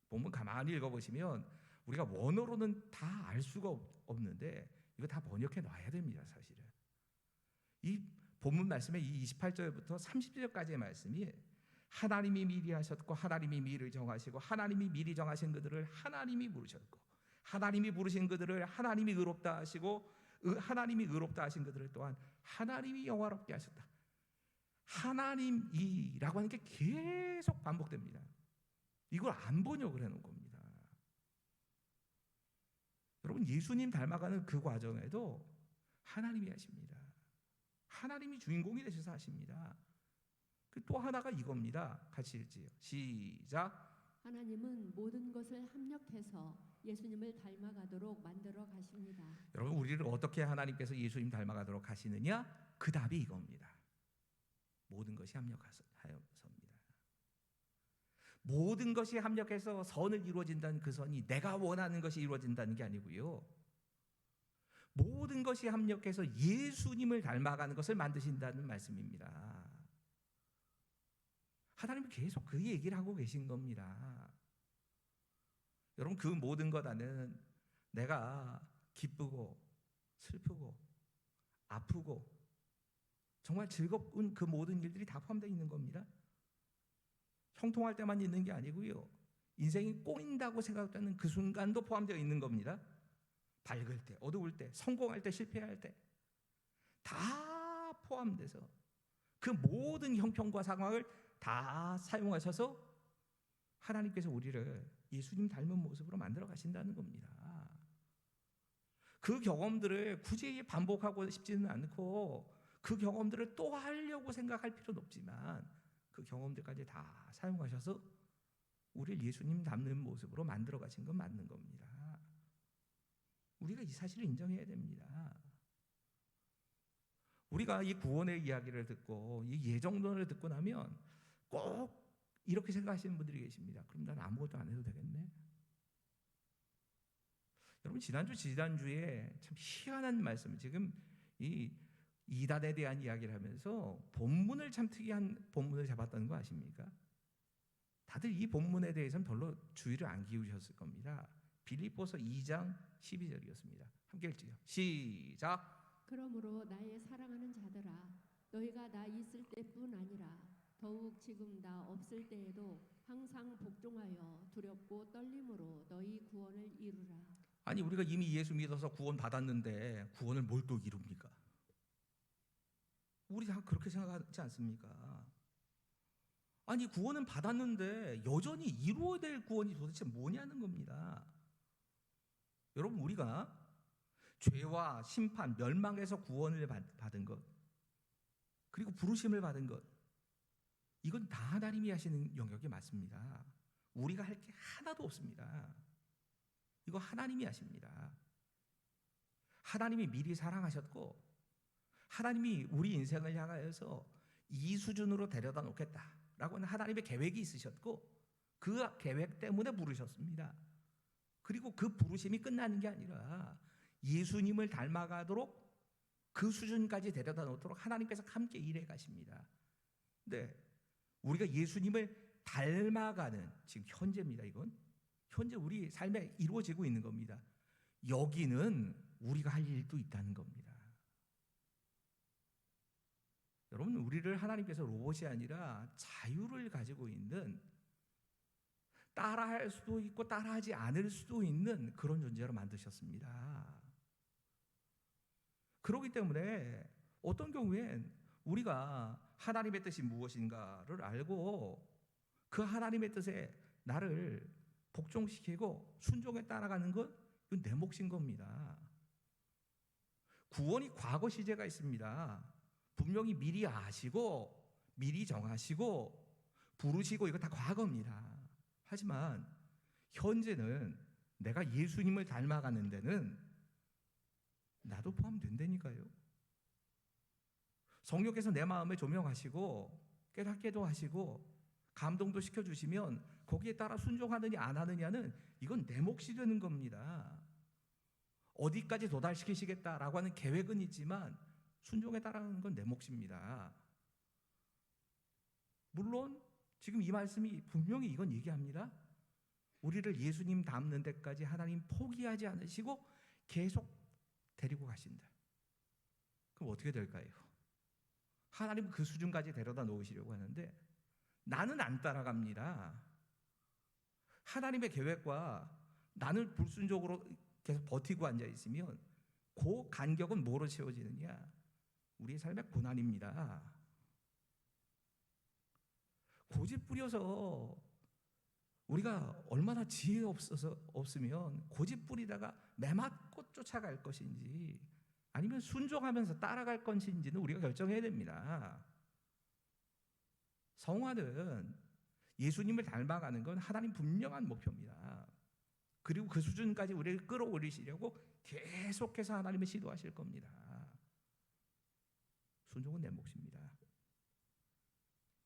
본문 가만히 읽어보시면 우리가 원어로는 다 알 수가 없는데 이거 다 번역해 놔야 됩니다. 사실은 이 본문 말씀에 이 28절부터 30절까지의 말씀이 하나님이 미리 하셨고 하나님이 미리 정하시고 하나님이 미리 정하신 그들을 하나님이 부르셨고 하나님이 부르신 그들을 하나님이 의롭다 하시고 하나님이 의롭다 하신 그들을 또한 하나님이 영화롭게 하셨다. 하나님이라고 하는 게 계속 반복됩니다. 이걸 안 번역을 해놓은 겁니다. 여러분, 예수님 닮아가는 그 과정에도 하나님이 하십니다. 하나님이 주인공이 되셔서 하십니다. 또 하나가 이겁니다. 같이 읽지요. 시작. 하나님은 모든 것을 합력해서 예수님을 닮아가도록 만들어 가십니다. 여러분, 우리를 어떻게 하나님께서 예수님 닮아가도록 하시느냐? 그 답이 이겁니다. 모든 것이 합력하여서입니다. 모든 것이 합력해서 선을 이루어진다는 그 선이 내가 원하는 것이 이루어진다는 게 아니고요. 모든 것이 합력해서 예수님을 닮아가는 것을 만드신다는 말씀입니다. 하나님은 계속 그 얘기를 하고 계신 겁니다. 여러분, 그 모든 것 안에는 내가 기쁘고 슬프고 아프고 정말 즐거운 그 모든 일들이 다 포함되어 있는 겁니다. 형통할 때만 있는 게 아니고요. 인생이 꼬인다고 생각되는 그 순간도 포함되어 있는 겁니다. 밝을 때, 어두울 때, 성공할 때, 실패할 때 다 포함돼서 그 모든 형편과 상황을 다 사용하셔서 하나님께서 우리를 예수님 닮은 모습으로 만들어 가신다는 겁니다. 그 경험들을 굳이 반복하고 싶지는 않고 그 경험들을 또 하려고 생각할 필요는 없지만 그 경험들까지 다 사용하셔서 우리를 예수님 닮는 모습으로 만들어 가신 건 맞는 겁니다. 우리가 이 사실을 인정해야 됩니다. 우리가 이 구원의 이야기를 듣고 이 예정론을 듣고 나면 꼭 이렇게 생각하시는 분들이 계십니다. 그럼 난 아무것도 안 해도 되겠네. 여러분, 지난주에 참 희한한 말씀, 지금 이 이단에 대한 이야기를 하면서 본문을 참 특이한 본문을 잡았다는 거 아십니까? 다들 이 본문에 대해서는 별로 주의를 안 기울이셨을 겁니다. 빌립보서 2장 12절이었습니다. 함께 읽지요. 시작. 그러므로 나의 사랑하는 자들아, 너희가 나 있을 때뿐 아니라 더욱 지금 나 없을 때에도 항상 복종하여 두렵고 떨림으로 너희 구원을 이루라. 아니, 우리가 이미 예수 믿어서 구원 받았는데 구원을 뭘 또 이룹니까? 우리 다 그렇게 생각하지 않습니까? 아니, 구원은 받았는데 여전히 이루어야 될 구원이 도대체 뭐냐는 겁니다. 여러분, 우리가 죄와 심판, 멸망에서 구원을 받은 것, 그리고 부르심을 받은 것, 이건 다 하나님이 하시는 영역이 맞습니다. 우리가 할 게 하나도 없습니다. 이거 하나님이 하십니다. 하나님이 미리 사랑하셨고 하나님이 우리 인생을 향하여서 이 수준으로 데려다 놓겠다라고 하는 하나님의 계획이 있으셨고 그 계획 때문에 부르셨습니다. 그리고 그 부르심이 끝나는 게 아니라 예수님을 닮아가도록 그 수준까지 데려다 놓도록 하나님께서 함께 일해 가십니다. 근데 우리가 예수님을 닮아가는 지금 현재입니다. 이건 현재 우리 삶에 이루어지고 있는 겁니다. 여기는 우리가 할 일도 있다는 겁니다. 여러분, 우리를 하나님께서 로봇이 아니라 자유를 가지고 있는, 따라할 수도 있고 따라하지 않을 수도 있는 그런 존재로 만드셨습니다. 그렇기 때문에 어떤 경우엔 우리가 하나님의 뜻이 무엇인가를 알고 그 하나님의 뜻에 나를 복종시키고 순종에 따라가는 건 이건 내 몫인 겁니다. 구원이 과거 시제가 있습니다. 분명히 미리 아시고 미리 정하시고 부르시고 이거 다 과거입니다. 하지만 현재는 내가 예수님을 닮아가는 데는 나도 포함된다니까요. 성령께서 내 마음을 조명하시고 깨닫게도 하시고 감동도 시켜주시면 거기에 따라 순종하느냐 안 하느냐는 이건 내 몫이 되는 겁니다. 어디까지 도달시키시겠다라고 하는 계획은 있지만 순종에 따르는 건 내 몫입니다. 물론 지금 이 말씀이 분명히 이건 얘기합니다. 우리를 예수님 닮는 데까지 하나님 포기하지 않으시고 계속 데리고 가신다. 그럼 어떻게 될까요? 하나님은 그 수준까지 데려다 놓으시려고 하는데 나는 안 따라갑니다. 하나님의 계획과 나는 불순종으로 계속 버티고 앉아 있으면 그 간격은 뭐로 채워지느냐? 우리의 삶의 고난입니다. 고집 부려서 우리가 얼마나 지혜 없으면 고집 부리다가 매맞고 쫓아갈 것인지 아니면 순종하면서 따라갈 것인지는 우리가 결정해야 됩니다. 성화는 예수님을 닮아가는 건 하나님 분명한 목표입니다. 그리고 그 수준까지 우리를 끌어올리시려고 계속해서 하나님을 시도하실 겁니다. 순종은 내 몫입니다.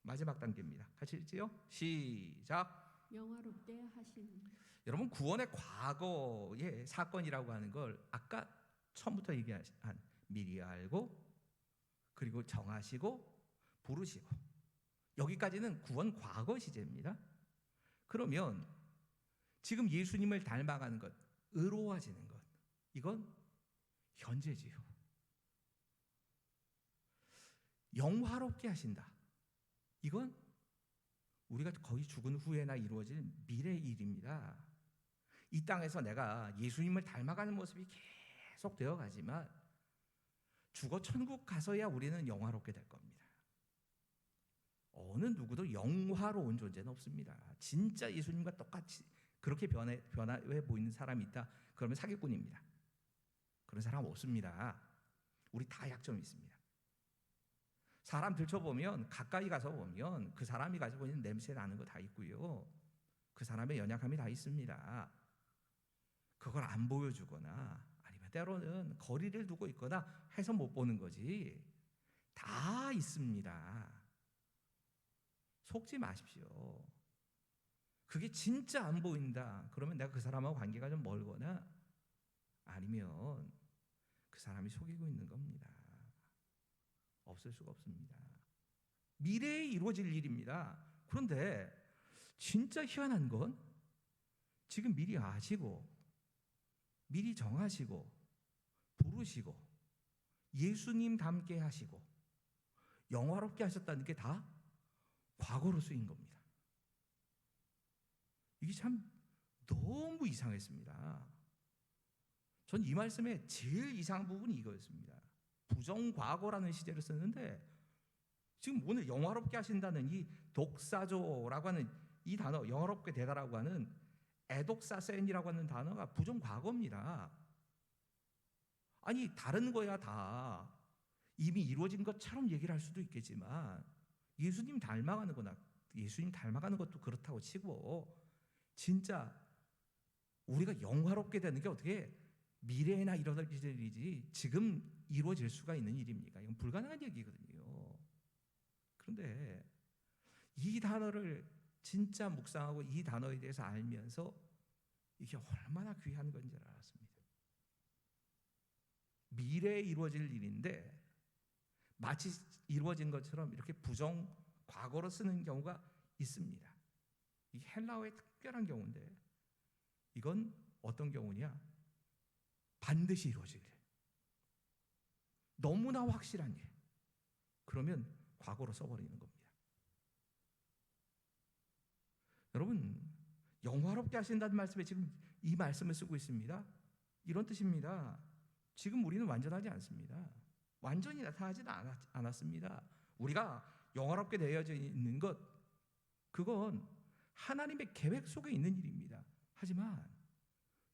마지막 단계입니다. 같이 읽지요? 시작. 영화롭게 하신. 여러분, 구원의 과거의 사건이라고 하는 걸 아까 처음부터 얘기한 미리 알고 그리고 정하시고 부르시고 여기까지는 구원 과거 시제입니다. 그러면 지금 예수님을 닮아가는 것, 의로워지는 것, 이건 현재지요. 영화롭게 하신다. 이건 우리가 거의 죽은 후에나 이루어질 미래의 일입니다. 이 땅에서 내가 예수님을 닮아가는 모습이 계속 되어가지만 죽어 천국 가서야 우리는 영화롭게 될 겁니다. 어느 누구도 영화로운 존재는 없습니다. 진짜 예수님과 똑같이 그렇게 변화해 보이는 사람이 있다. 그러면 사기꾼입니다. 그런 사람 없습니다. 우리 다 약점이 있습니다. 사람 들춰보면 가까이 가서 보면 그 사람이 가지고 있는 냄새 나는 거 다 있고요. 그 사람의 연약함이 다 있습니다. 그걸 안 보여주거나 아니면 때로는 거리를 두고 있거나 해서 못 보는 거지. 다 있습니다. 속지 마십시오. 그게 진짜 안 보인다. 그러면 내가 그 사람하고 관계가 좀 멀거나 아니면 그 사람이 속이고 있는 겁니다. 없을 수가 없습니다. 미래에 이루어질 일입니다. 그런데 진짜 희한한 건 지금 미리 아시고 미리 정하시고 부르시고 예수님 닮게 하시고 영화롭게 하셨다는 게 다 과거로 쓰인 겁니다. 이게 참 너무 이상했습니다. 전 이 말씀의 제일 이상한 부분이 이거였습니다. 부정과거라는 시제를 썼는데 지금 오늘 영화롭게 하신다는 이 독사조라고 하는 이 단어, 영화롭게 되다라고 하는 에독사센이라고 하는 단어가 부정과거입니다. 아니 다른 거야 다 이미 이루어진 것처럼 얘기를 할 수도 있겠지만 예수님 닮아가는 거나 예수님 닮아가는 것도 그렇다고 치고 진짜 우리가 영화롭게 되는 게 어떻게 미래에나 이뤄질 일이지 지금 이루어질 수가 있는 일입니까? 이건 불가능한 얘기거든요. 그런데 이 단어를 진짜 묵상하고 이 단어에 대해서 알면서 이게 얼마나 귀한 건지 알았습니다. 미래에 이루어질 일인데 마치 이루어진 것처럼 이렇게 부정 과거로 쓰는 경우가 있습니다. 이 헬라어의 특별한 경우인데 이건 어떤 경우냐? 반드시 이루어질 일. 너무나 확실한 일. 그러면 과거로 써버리는 겁니다. 여러분, 영화롭게 하신다는 말씀에 지금 이 말씀을 쓰고 있습니다. 이런 뜻입니다. 지금 우리는 완전하지 않습니다. 완전히 나타나지 않았습니다. 우리가 영화롭게 되어져 있는 것, 그건 하나님의 계획 속에 있는 일입니다. 하지만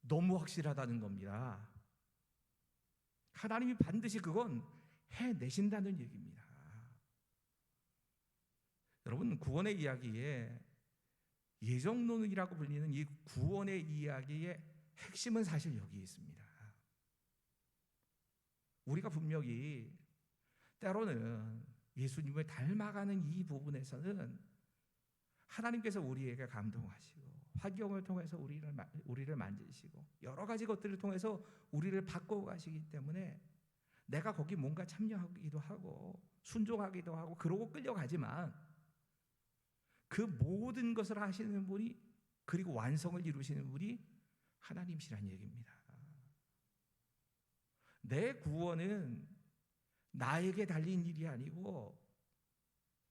너무 확실하다는 겁니다. 하나님이 반드시 그건 해내신다는 얘기입니다. 여러분, 구원의 이야기에 예정론이라고 불리는 이 구원의 이야기의 핵심은 사실 여기에 있습니다. 우리가 분명히 때로는 예수님을 닮아가는 이 부분에서는 하나님께서 우리에게 감동하시고 환경을 통해서 우리를 만지시고 여러 가지 것들을 통해서 우리를 바꿔 가시기 때문에 내가 거기 뭔가 참여하기도 하고 순종하기도 하고 그러고 끌려가지만 그 모든 것을 하시는 분이 그리고 완성을 이루시는 분이 하나님이시라는 얘기입니다. 내 구원은 나에게 달린 일이 아니고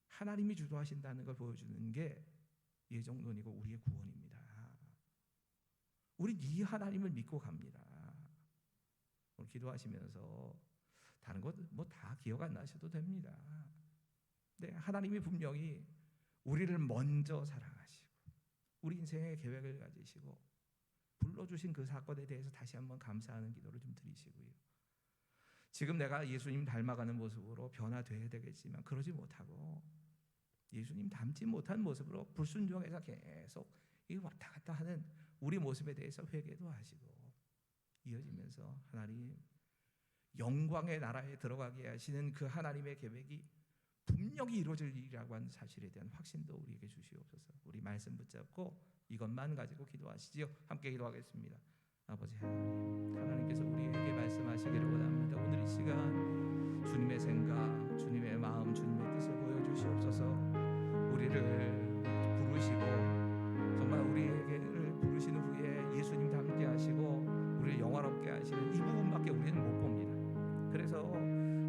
하나님이 주도하신다는 걸 보여주는 게 예정론이고 우리의 구원입니다. 우리 이 하나님을 믿고 갑니다. 오늘 기도하시면서 다른 것 뭐 다 기억 안 나셔도 됩니다. 네, 하나님이 분명히 우리를 먼저 사랑하시고 우리 인생의 계획을 가지시고 불러주신 그 사건에 대해서 다시 한번 감사하는 기도를 좀 드리시고요. 지금 내가 예수님 닮아가는 모습으로 변화돼야 되겠지만 그러지 못하고 예수님 닮지 못한 모습으로 불순종해서 계속 이 왔다 갔다 하는 우리 모습에 대해서 회개도 하시고 이어지면서 하나님 영광의 나라에 들어가게 하시는 그 하나님의 계획이 분명히 이루어질 일이라고 하는 사실에 대한 확신도 우리에게 주시옵소서. 우리 말씀 붙잡고 이것만 가지고 기도하시지요. 함께 기도하겠습니다. 아버지 하나님께서 우리에게 말씀하시기를 원합니다. 오늘 이 시간 주님의 생각, 주님의 마음, 주님의 뜻을 보여주시옵소서. 우리를 부르시고 정말 우리에게를 부르신 후에 예수님 닮게 하시고 우리를 영화롭게 하시는 이 부분밖에 우리는 못 봅니다. 그래서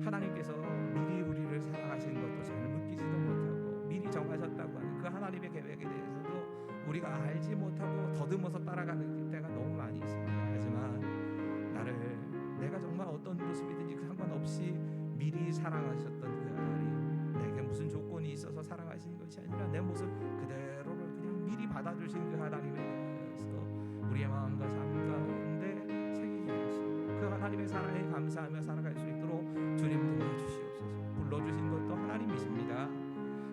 하나님께서 미리 우리를 사랑하시는 것도 잘 느끼지도 못하고 미리 정하셨다고 하는 그 하나님의 계획에 대해서도 우리가 알지 못하고 더듬어서 따라가는 때가 너무 많이 있습니다. 하지만 내가 정말 어떤 모습이든지 상관없이 미리 사랑하셨던 그 하나님, 내게 무슨 조건이 있어서 사랑하시는 것이 아니라 내 모습 그대로를 그냥 미리 받아주신 그 하나님에 대해서 우리의 마음과 삶 가운데 새기게 하시고 그 하나님의 사랑에 감사하며 살아갈 수 있도록 주님 도와주시옵소서. 불러주신 것도 하나님이십니다.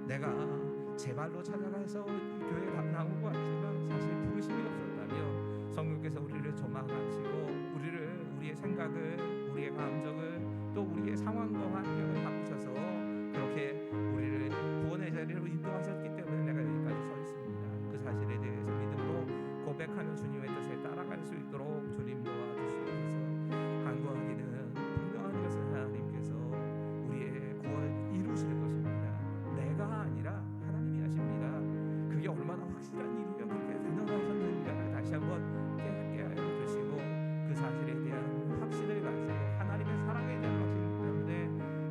내가 제 발로 찾아가서 교회 나오고 하지만 사실 부르심이 없었다면 성령께서 우리를 조망하시고 우리의 생각을, 우리의 감정을 또 우리의 상황과 환경을 바꾸셔서 그렇게 우리를 구원의 자리로 인도하셨기 때문에 내가 여기까지 서 있습니다. 그 사실에 대해서 믿음으로 고백하며 주님의 뜻에 따라갈 수 있도록 주님 도와주시옵소서. 간구하기는 분명한 것은 하나님께서 우리의 구원 이루실 것입니다. 내가 아니라 하나님이 하십니다. 그게 얼마나 확실한 일이면 그렇게 단언하셨는가를 다시 한번 깨닫게 하여 주시고 그 사실에 대한 확신을 가지고 하나님의 사랑에 대한 확신 때문에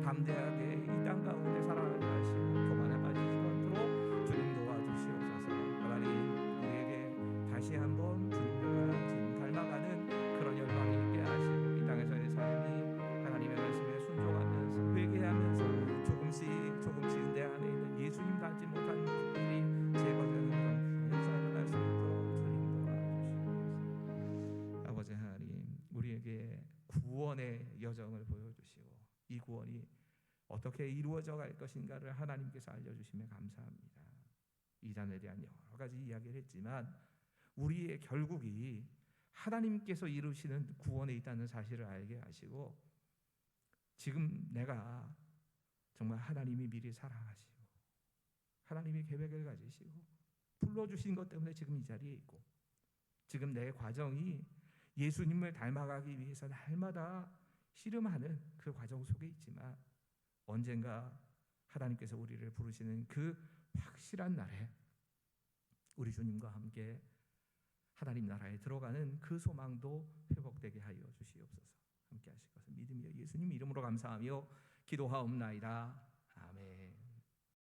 담대하게 이 땅 가운데 살아가게 하시고 교만에 빠지지 않도록 주님 도와주시옵소서. 하나님 우리에게 다시 한번 주님과 닮아가는 그런 열망이 있게 하시고 이 땅에서의 삶이 하나님의 말씀에 순종하면서 회개하면서 조금씩 내 안에 있는 예수님 닮지 못한 일이 제거되는 그런 역사를 할 수 있도록 주님 도와주시옵소서. 아버지 하나님 우리에게 구원의 여정을 보여주시고 이 구원이 어떻게 이루어져 갈 것인가를 하나님께서 알려주심에 감사합니다. 이단에 대한 여러 가지 이야기를 했지만 우리의 결국이 하나님께서 이루시는 구원에 있다는 사실을 알게 하시고 지금 내가 정말 하나님이 미리 사랑하시고 하나님이 계획을 가지시고 불러주신 것 때문에 지금 이 자리에 있고 지금 내 과정이 예수님을 닮아가기 위해서 날마다 씨름하는 그 과정 속에 있지만 언젠가 하나님께서 우리를 부르시는 그 확실한 날에 우리 주님과 함께 하나님 나라에 들어가는 그 소망도 회복되게 하여 주시옵소서. 함께 하실 것을 믿으며 예수님 이름으로 감사하며 기도하옵나이다.